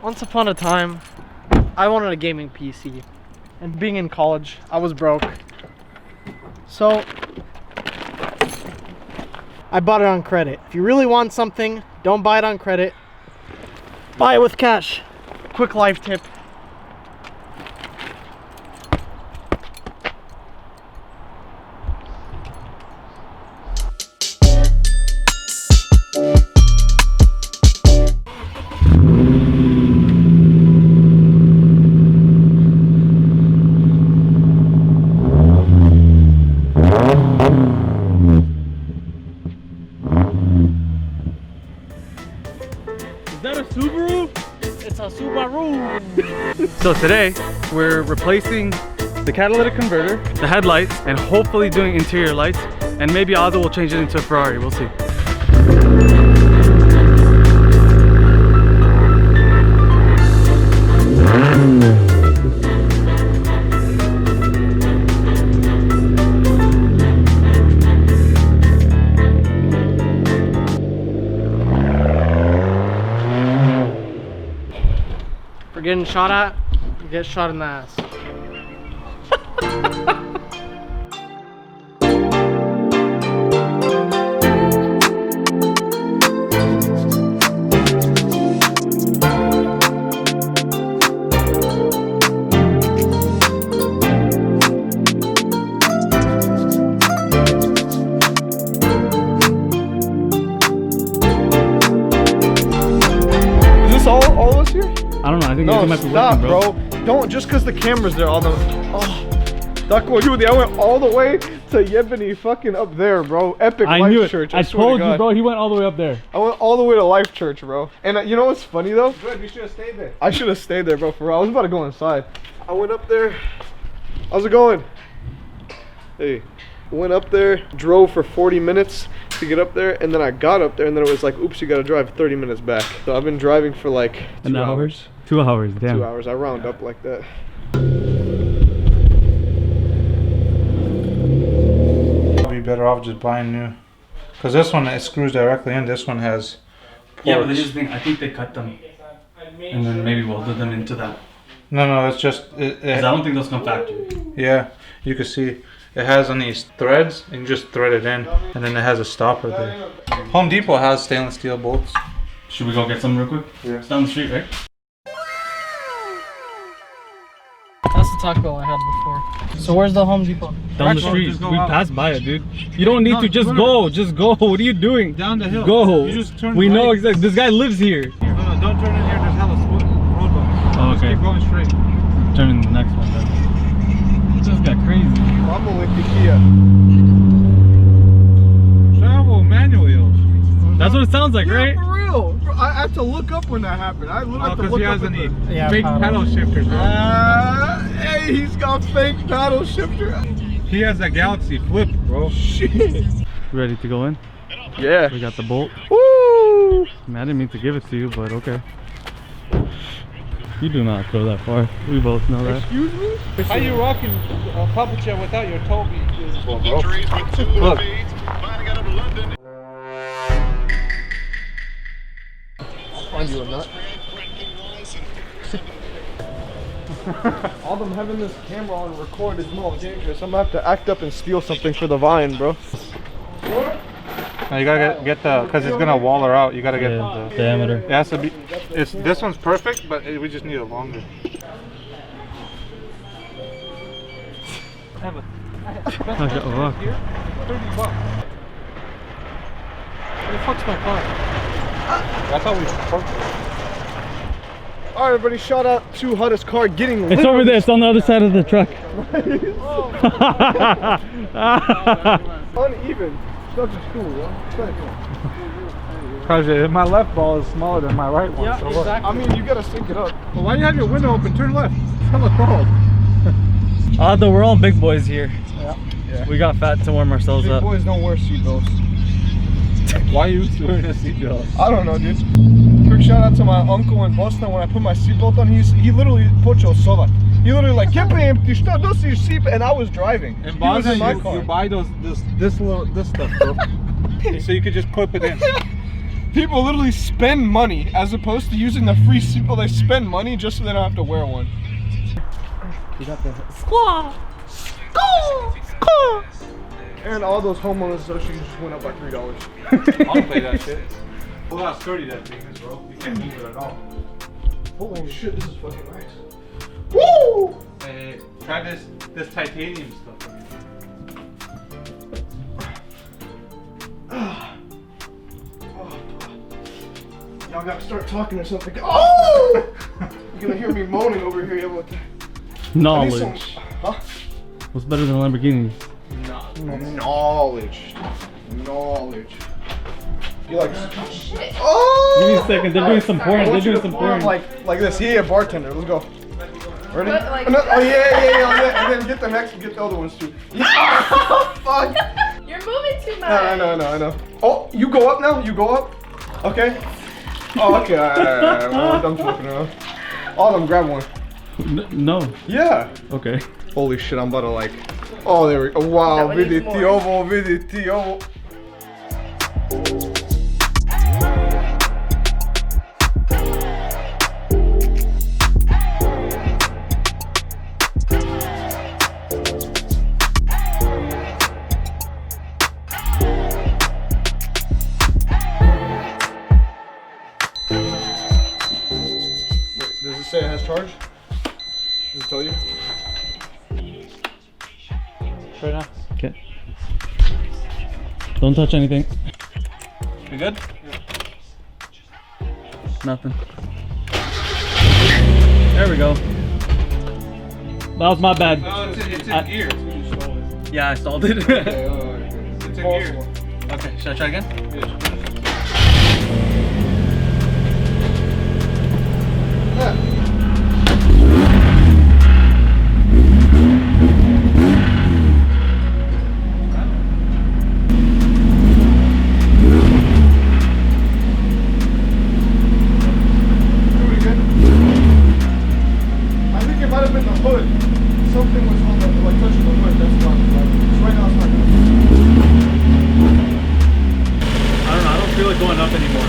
Once upon a time, I wanted a gaming PC. And being in college, I was broke. So, I bought it on credit. If you really want something, don't buy it on credit. Buy it with cash. Quick life tip. Is that a Subaru? It's a Subaru. So today, we're replacing the catalytic converter, the headlights, and hopefully doing interior lights. And maybe Aldo will change it into a Ferrari, we'll see. For getting shot at, you get shot in the ass. Is this all us here? I don't know, I think No, it might be stop, working, bro. Don't, just because the camera's there, all the... Oh, that cool, dude, I went all the way to Yebony fucking up there, bro. Epic I Life knew it. Church, I swear to told you, God. bro, he went all the way up there. I went all the way to Life Church, bro. And you know what's funny, though? Good, we should have stayed there. I should have stayed there, bro, for real. I was about to go inside. I went up there. How's it going? Hey. Went up there, drove for 40 minutes to get up there, and then I got up there, and then it was like, oops, you gotta drive 30 minutes back. So I've been driving for like 2 hours. 2 hours, damn. 2 hours, I round up like that. I'll be better off just buying new. Because this one, it screws directly in. This one has ports. Yeah, but they just think, I think they cut them. And then maybe welded them into that. No, it's just... Because I don't think those come factory. Yeah, you can see. It has on these threads, and you just thread it in. And then it has a stopper there. Home Depot has stainless steel bolts. Should we go get some real quick? Yeah. It's down the street, right? That's the Taco Bell I had before. So where's the Home Depot? Down the street. just go We out. passed by it, dude. You don't need to. Just go. Just go. What are you doing? Down the hill. Go. You just turn We know right. exactly. This guy lives here. No, don't turn in here. There's hella road bumps. Oh, okay. Just keep going straight. Turning the next one then. This just got crazy. I'm gonna lick the Kia. Travel manual wheels. That's what it sounds like, Yeah, right? for real. Bro, I had to look up when that happened. I literally had to Because look he up has at any the... Yeah, fake pedal shifters, bro. Hey, he's got fake paddle shifter. He has a Galaxy Flip, bro. Shit. Ready to go in? Yeah. We got the bolt. Woo! Man, I didn't mean to give it to you, but okay. You do not go that far. We both know that. Excuse me? How you rocking a puppet chair without your toe being? Look. Find you a nut. All them having this camera on record is more dangerous. I'm gonna have to act up and steal something for the vine, bro. No, you gotta get the, because it's gonna wall her out. You gotta get Yeah, the diameter. It has to be. This one's perfect, but we just need it longer. Okay, oh, Here, $30. Where the fuck's my car? That's how we parked it. Alright, everybody, shout out to Hare's car getting lit. It's over there. It's on the other side of the truck. Uneven. Such a school, yo. Because my left ball is smaller than my right one. Yeah, so exactly. I mean, you gotta sync it up. Well, why do you have your window open? Turn left. It's hella cold. Although we're all big boys here. Yeah. We got fat to warm ourselves Big up. boys don't wear seatbelts. Why are you wearing a seatbelt? I don't know, dude. Quick shout out to my uncle in Boston. When I put my seatbelt on, he literally pocho sovat. He literally like, get empty, stop, don't see your seatbelt, and I was driving. In He was in Boston, my you car. buy this stuff, bro. So you could just clip it in. People literally spend money as opposed to using the free seatbelt. They spend money just so they don't have to wear one. You got the And all those homeowners associations just went up by $3. I don't pay that shit. Look how sturdy that thing is, bro. You can't move it at all. Holy shit, this is fucking nice. Woo! Hey, try this titanium stuff. Y'all gotta start talking or something. Oh! You're gonna hear me moaning over here. With Knowledge. Huh? What's better than Lamborghini? Knowledge. Knowledge. You like? Oh shit. Oh! Give me a second. They're doing some porn. They're doing some porn. Like this. Yeah, bartender. Let's go. Ready? What, like- Oh yeah. And then get the other ones too. Yeah. Fuck. You're moving too much. I know. Oh, you go up now? You go up? Okay. Oh, okay. All right. Well, I'm joking around. All of them, grab one. No. Yeah. Okay. Holy shit, I'm about to like. Oh, there we go. Wow, That one needs more. VDT ovo. Does it say it has charge? Does it tell you? Right now. Okay. Don't touch anything. You good? Nothing. There we go. That was my bad. No, it's in gear. Yeah, I stalled it. Okay, It's in gear. Okay, should I try again? I think it might have been the hood. Something was on the, like touching the hood. That's why. Right now it's not good. I don't know. I don't feel like going up anymore.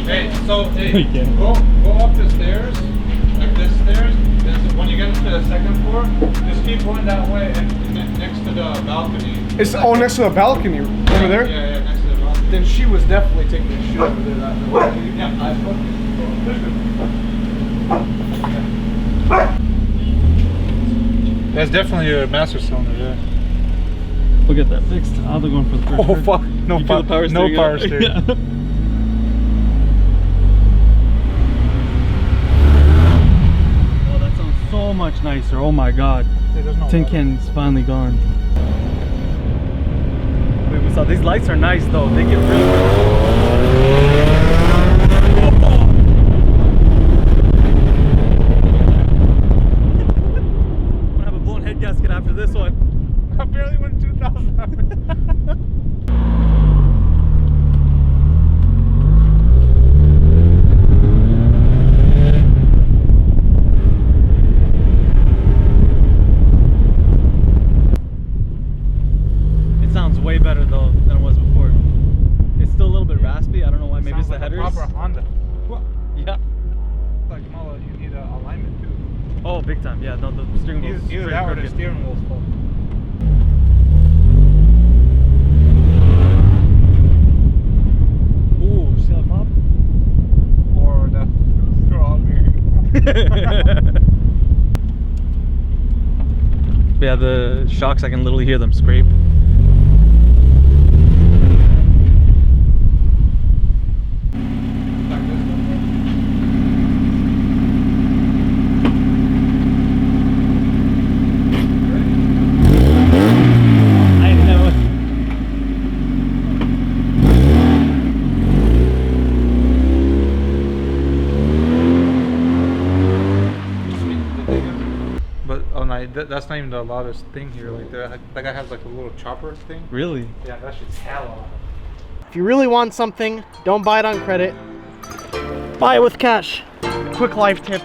Hey, so hey, You can't. go up the stairs, like this stairs. When you get to the second floor, just keep going that way and next to the balcony. It's next to the balcony over there. Yeah, next to the balcony. Then she was definitely taking a shit over there. Yeah, I That's definitely a master cylinder, yeah. We'll get that fixed. I'll be going for the first. Oh fuck! No You feel the power no steering power up? steering. Yeah. Oh, that sounds so much nicer. Oh my god. Tin can's finally gone. Wait, we saw these lights are nice though. They get really. I'm gonna have a blown head gasket after this one. I barely went 2,000. It sounds way better though than it was before. It's still a little bit raspy. I don't know why. Maybe it's the headers. Proper Honda. Yeah. Like, no, you need an alignment too. Oh, big time. Yeah. No, the steering wheel's Either straight that or the crooked. steering wheel's full. Ooh, see that pop? Or the strawberry. Yeah, the shocks, I can literally hear them scrape. I know. But oh no, that's not even the loudest thing here. Like that guy has like a little chopper thing. Really? Yeah, that shit's hella loud. If you really want something, don't buy it on credit. Buy it with cash. Quick life tip.